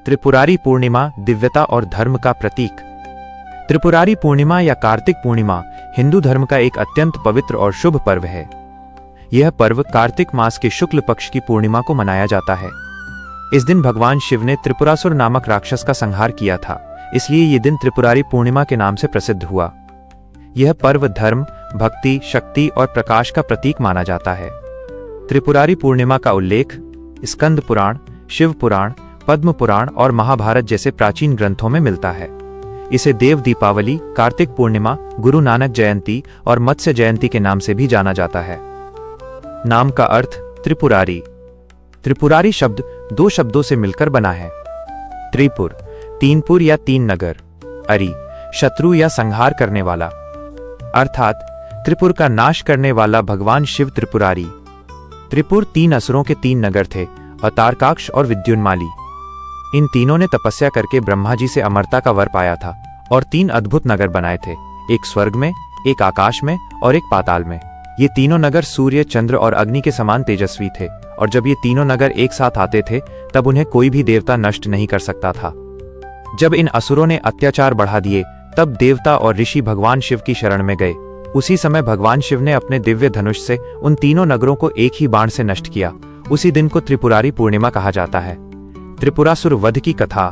त्रिपुरारी पूर्णिमा दिव्यता और धर्म का प्रतीक। त्रिपुरारी पूर्णिमा या कार्तिक पूर्णिमा हिंदू धर्म का एक अत्यंत पवित्र और शुभ पर्व है। यह पर्व कार्तिक मास के शुक्ल पक्ष की पूर्णिमा को मनाया जाता है। इस दिन भगवान शिव ने त्रिपुरासुर नामक राक्षस का संहार किया था, इसलिए यह दिन त्रिपुरारी पूर्णिमा के नाम से प्रसिद्ध हुआ। यह पर्व धर्म, भक्ति, शक्ति और प्रकाश का प्रतीक माना जाता है। त्रिपुरारी पूर्णिमा का उल्लेख स्कंद पुराण, शिव पुराण, पद्म पुराण और महाभारत जैसे प्राचीन ग्रंथों में मिलता है। इसे देव दीपावली, कार्तिक पूर्णिमा, गुरु नानक जयंती और मत्स्य जयंती के नाम से भी जाना जाता है। नाम का अर्थ त्रिपुरारी। त्रिपुरारी शब्द दो शब्दों से मिलकर बना है। त्रिपुर, तीनपुर या तीन नगर, अरि, शत्रु या संहार करने वाला, अर्थात त्रिपुर का नाश करने वाला भगवान शिव त्रिपुरारी। त्रिपुर तीन असुरों के तीन नगर थे, तारकाक्ष और विद्युन्माली। इन तीनों ने तपस्या करके ब्रह्मा जी से अमरता का वर पाया था और तीन अद्भुत नगर बनाए थे, एक स्वर्ग में, एक आकाश में और एक पाताल में। ये तीनों नगर सूर्य, चंद्र और अग्नि के समान तेजस्वी थे और जब ये तीनों नगर एक साथ आते थे तब उन्हें कोई भी देवता नष्ट नहीं कर सकता था। जब इन असुरों ने अत्याचार बढ़ा दिए तब देवता और ऋषि भगवान शिव की शरण में गए। उसी समय भगवान शिव ने अपने दिव्य धनुष से उन तीनों नगरों को एक ही बाण से नष्ट किया। उसी दिन को त्रिपुरारी पूर्णिमा कहा जाता है। त्रिपुरासुर वध की कथा।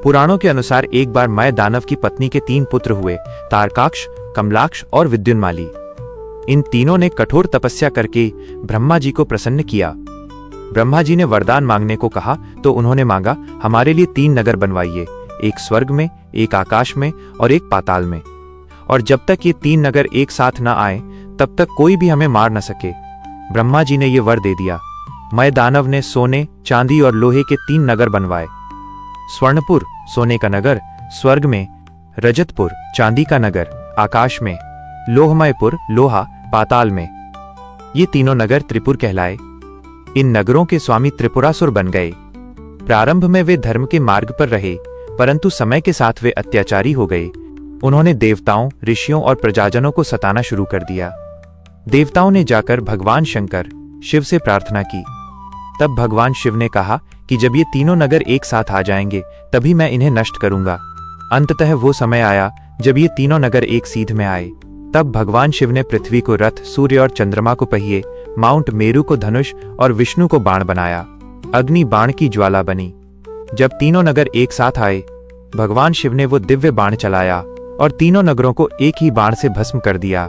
पुराणों के अनुसार एक बार मय दानव की पत्नी के तीन पुत्र हुए, तारकाक्ष, कमलाक्ष और विद्युन्माली। इन तीनों ने कठोर तपस्या करके ब्रह्मा जी को प्रसन्न किया। ब्रह्मा जी ने वरदान मांगने को कहा तो उन्होंने मांगा, हमारे लिए तीन नगर बनवाइए, एक स्वर्ग में, एक आकाश में और एक पाताल में, और जब तक ये तीन नगर एक साथ न आए तब तक कोई भी हमें मार न सके। ब्रह्मा जी ने ये वर दे दिया। मय दानव ने सोने, चांदी और लोहे के तीन नगर बनवाए। स्वर्णपुर, सोने का नगर, स्वर्ग में, रजतपुर, चांदी का नगर, आकाश में, लोहमयपुर, लोहा, पाताल में। ये तीनों नगर त्रिपुर कहलाए। इन नगरों के स्वामी त्रिपुरासुर बन गए। प्रारंभ में वे धर्म के मार्ग पर रहे, परंतु समय के साथ वे अत्याचारी हो गए। उन्होंने देवताओं, ऋषियों और प्रजाजनों को सताना शुरू कर दिया। देवताओं ने जाकर भगवान शंकर, शिव से प्रार्थना की। तब भगवान शिव ने कहा कि जब ये तीनों नगर एक साथ आ जाएंगे तभी मैं इन्हें नष्ट करूंगा। अंततः वो समय आया जब ये तीनों नगर एक सीध में आए। तब भगवान शिव ने पृथ्वी को रथ, सूर्य और चंद्रमा को पहिए, माउंट मेरू को धनुष और विष्णु को बाण बनाया। अग्नि बाण की ज्वाला बनी। जब तीनों नगर एक साथ आए, भगवान शिव ने वो दिव्य बाण चलाया और तीनों नगरों को एक ही बाण से भस्म कर दिया।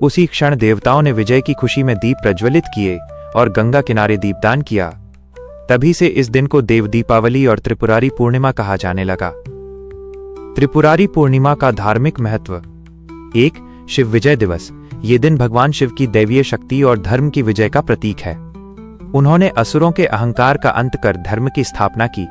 उसी क्षण देवताओं ने विजय की खुशी में दीप प्रज्वलित किए और गंगा किनारे दीपदान किया। तभी से इस दिन को देव दीपावली और त्रिपुरारी पूर्णिमा कहा जाने लगा। त्रिपुरारी पूर्णिमा का धार्मिक महत्व। 1. शिव विजय दिवस। ये दिन भगवान शिव की दैवीय शक्ति और धर्म की विजय का प्रतीक है। उन्होंने असुरों के अहंकार का अंत कर धर्म की स्थापना की।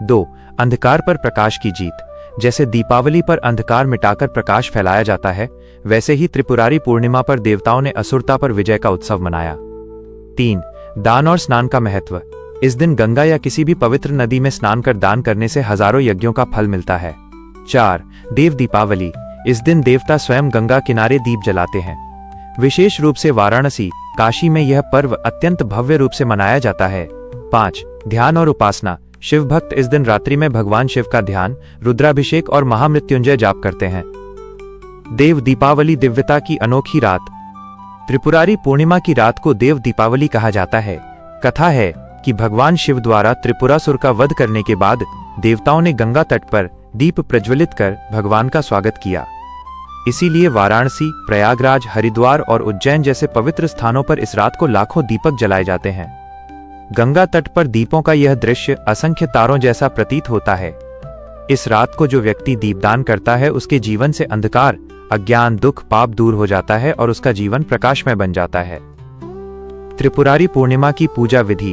2. अंधकार पर प्रकाश की जीत। जैसे दीपावली पर अंधकार मिटाकर प्रकाश फैलाया जाता है, वैसे ही त्रिपुरारी पूर्णिमा पर देवताओं ने असुरता पर विजय का उत्सव मनाया। 3. दान और स्नान का महत्व। इस दिन गंगा या किसी भी पवित्र नदी में स्नान कर दान करने से हजारों यज्ञों का फल मिलता है। 4. देव दीपावली। इस दिन देवता स्वयं गंगा किनारे दीप जलाते हैं। विशेष रूप से वाराणसी, काशी में यह पर्व अत्यंत भव्य रूप से मनाया जाता है। 5. ध्यान और उपासना। शिव भक्त इस दिन रात्रि में भगवान शिव का ध्यान, रुद्राभिषेक और महामृत्युंजय जाप करते हैं। देव दीपावली दिव्यता की अनोखी रात। त्रिपुरारी पूर्णिमा की रात को देव दीपावली कहा जाता है। कथा है कि भगवान शिव द्वारा त्रिपुरासुर का वध करने के बाद देवताओं ने गंगा तट पर दीप प्रज्वलित कर भगवान का स्वागत किया। इसीलिए वाराणसी, प्रयागराज, हरिद्वार और उज्जैन जैसे पवित्र स्थानों पर इस रात को लाखों दीपक जलाए जाते हैं। गंगा तट पर दीपों का यह दृश्य असंख्य तारों जैसा प्रतीत होता है। इस रात को जो व्यक्ति दीपदान करता है उसके जीवन से अंधकार, अज्ञान, दुख, पाप दूर हो जाता है और उसका जीवन प्रकाशमय बन जाता है। त्रिपुरारी पूर्णिमा की पूजा विधि।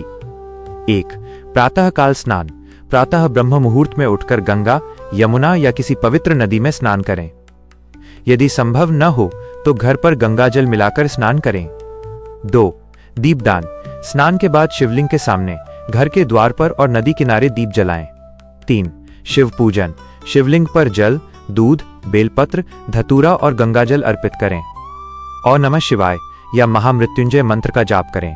1. प्रातःकाल स्नान। प्रातः ब्रह्म मुहूर्त में उठकर गंगा, यमुना या किसी पवित्र नदी में स्नान करें। यदि संभव न हो तो घर पर गंगाजल मिलाकर स्नान करें। 2. दीपदान। स्नान के बाद शिवलिंग के सामने, घर के द्वार पर और नदी किनारे दीप जलाएं। 3. शिव पूजन। शिवलिंग पर जल, दूध, बेलपत्र, धतूरा और गंगाजल अर्पित करें। ओम नमः शिवाय या महामृत्युंजय मंत्र का जाप करें।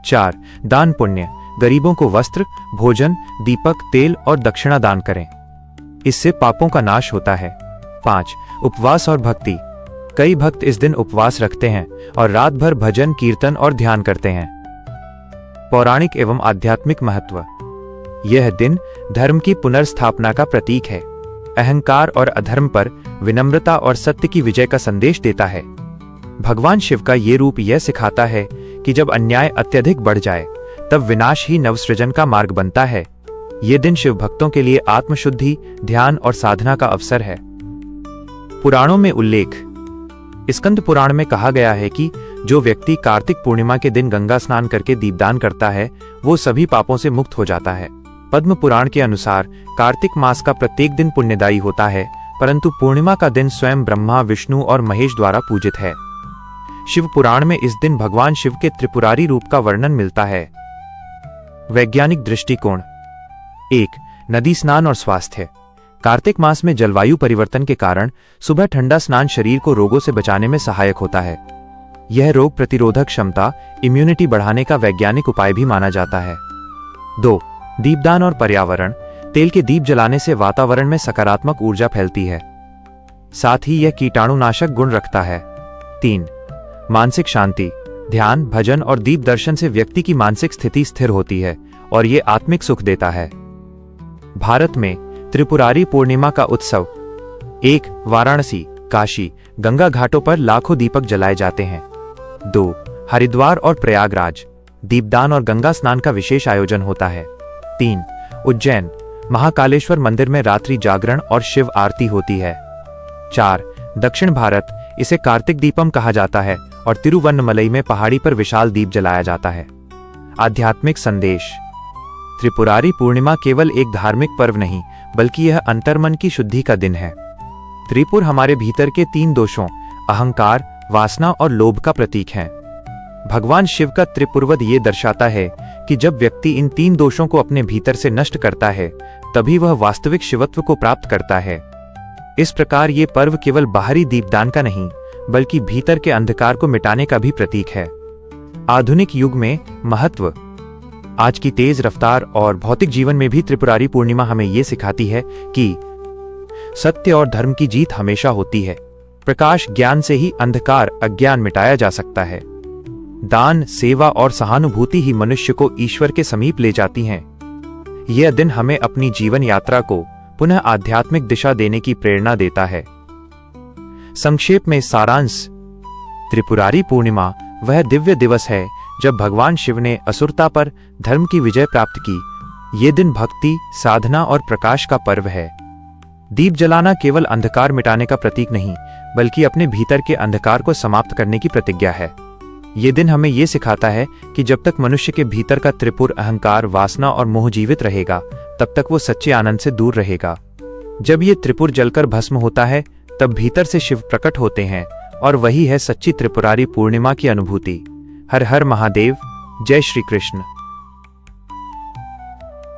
4. दान पुण्य। गरीबों को वस्त्र, भोजन, दीपक, तेल और दक्षिणा दान करें। इससे पापों का नाश होता है। 5. उपवास और भक्ति। कई भक्त इस दिन उपवास रखते हैं और रात भर भजन, कीर्तन और ध्यान करते हैं। पौराणिक एवं आध्यात्मिक महत्व। यह दिन धर्म की पुनर्स्थापना का प्रतीक है। अहंकार और अधर्म पर विनम्रता और सत्य की विजय का संदेश देता है। भगवान शिव का ये रूप यह सिखाता है कि जब अन्याय अत्यधिक बढ़ जाए तब विनाश ही नवसृजन का मार्ग बनता है। ये दिन शिव भक्तों के लिए आत्मशुद्धि, ध्यान और साधना का अवसर है। पुराणों में उल्लेख। स्कंद पुराण में कहा गया है कि जो व्यक्ति कार्तिक पूर्णिमा के दिन गंगा स्नान करके दीपदान करता है वो सभी पापों से मुक्त हो जाता है। पद्म पुराण के अनुसार कार्तिक मास का प्रत्येक दिन पुण्यदायी होता है, परंतु पूर्णिमा का दिन स्वयं ब्रह्मा, विष्णु और महेश द्वारा पूजित है। शिव पुराण में इस दिन भगवान शिव के त्रिपुरारी रूप का वर्णन मिलता है। वैज्ञानिक दृष्टिकोण। 1. नदी स्नान और स्वास्थ्य। कार्तिक मास में जलवायु परिवर्तन के कारण सुबह ठंडा स्नान शरीर को रोगों से बचाने में सहायक होता है। यह रोग प्रतिरोधक क्षमता, इम्यूनिटी बढ़ाने का वैज्ञानिक उपाय भी माना जाता है। 2. दीपदान और पर्यावरण। तेल के दीप जलाने से वातावरण में सकारात्मक ऊर्जा फैलती है, साथ ही यह कीटाणुनाशक गुण रखता है। 3. मानसिक शांति। ध्यान, भजन और दीप दर्शन से व्यक्ति की मानसिक स्थिति स्थिर होती है और ये आत्मिक सुख देता है। भारत में त्रिपुरारी पूर्णिमा का उत्सव। 1. वाराणसी, काशी, गंगा घाटों पर लाखों दीपक जलाए जाते हैं। 2. हरिद्वार और प्रयागराज, दीपदान और गंगा स्नान का विशेष आयोजन होता है। 3. उज्जैन, महाकालेश्वर मंदिर में रात्रि जागरण और शिव आरती होती है। 4. दक्षिण भारत, इसे कार्तिक दीपम कहा जाता है और तिरुवन्नमलई में पहाड़ी पर विशाल दीप जलाया जाता है। आध्यात्मिक संदेश। त्रिपुरारी पूर्णिमा केवल एक धार्मिक पर्व नहीं, बल्कि यह अंतर्मन की शुद्धि का दिन है। त्रिपुर हमारे भीतर के 3 दोषों अहंकार, वासना और लोभ का प्रतीक है। भगवान शिव का त्रिपुरवध ये दर्शाता है कि जब व्यक्ति इन 3 दोषों को अपने भीतर से नष्ट करता है तभी वह वास्तविक शिवत्व को प्राप्त करता है। इस प्रकार ये पर्व केवल बाहरी दीपदान का नहीं, बल्कि भीतर के अंधकार को मिटाने का भी प्रतीक है। आधुनिक युग में महत्व। आज की तेज रफ्तार और भौतिक जीवन में भी त्रिपुरारी पूर्णिमा हमें ये सिखाती है कि सत्य और धर्म की जीत हमेशा होती है। प्रकाश ज्ञान से ही अंधकार, अज्ञान मिटाया जा सकता है। दान, सेवा और सहानुभूति ही मनुष्य को ईश्वर के समीप ले जाती हैं। यह दिन हमें अपनी जीवन यात्रा को पुनः आध्यात्मिक दिशा देने की प्रेरणा देता है। संक्षेप में सारांश। त्रिपुरारी पूर्णिमा वह दिव्य दिवस है जब भगवान शिव ने असुरता पर धर्म की विजय प्राप्त की। ये दिन भक्ति, साधना और प्रकाश का पर्व है। दीप जलाना केवल अंधकार मिटाने का प्रतीक नहीं, बल्कि अपने भीतर के अंधकार को समाप्त करने की प्रतिज्ञा है। ये दिन हमें ये सिखाता है कि जब तक मनुष्य के भीतर का त्रिपुर अहंकार, वासना और मोह जीवित रहेगा, तब तक वो सच्चे आनंद से दूर रहेगा। जब ये त्रिपुर जलकर भस्म होता है, तब भीतर से शिव प्रकट होते हैं और वही है सच्ची त्रिपुरारी पूर्णिमा की अनुभूति। हर हर महादेव। जय श्री कृष्ण।